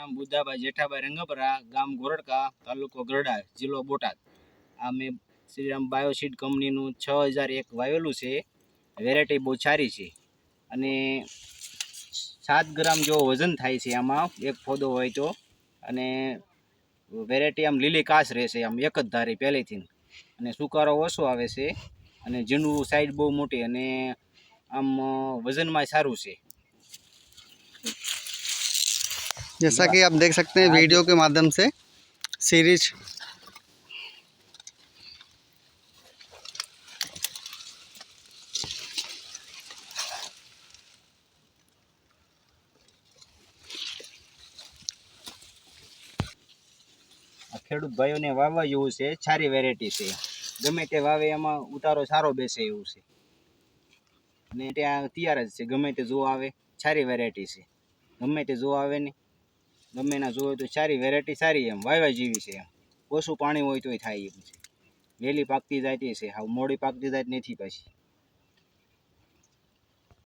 નામ બુદ્ધાભાઈ જેઠાભાઈ રંગપરા, ગામ ગોરડકા, તાલુકો ગરડા, જિલ્લો બોટાદ. આ મેં શ્રીરામ બાયોસીડ કંપનીનું 6001 વાવેલું છે. વેરાયટી બહુ સારી છે અને 7 ગ્રામ જેવો વજન થાય છે આમાં એક ફોદો હોય તો. અને વેરાયટી આમ લીલી કાશ રહેશે, આમ એક જ ધારી પહેલેથી. અને સુકારો ઓછો આવે છે અને ઝીંડું સાઈડ બહુ મોટી અને આમ વજનમાં સારું છે. जैसा कि आप देख सकते हैं वीडियो के माध्यम से सीरीज ખેડૂત ભાઈઓને વાવવા જેવું છે, સારી વેરાયટી છે. ગમે તે વાવે એમાં ઉતારો સારો બેસે એવું છે અને ત્યાં તૈયાર જ છે. ગમે તે જો આવે સારી વેરાયટી છે. ગમે તે જો આવે ને ગમે ના જોવે તો સારી વેરાયટી સારી, એમ વાવ્યા જેવી છે. એમ ઓછું પાણી હોય તોય થાય એમ છે. વહેલી પાકતી જાય છે, હાવ મોડી પાકતી જાય નથી પાછી.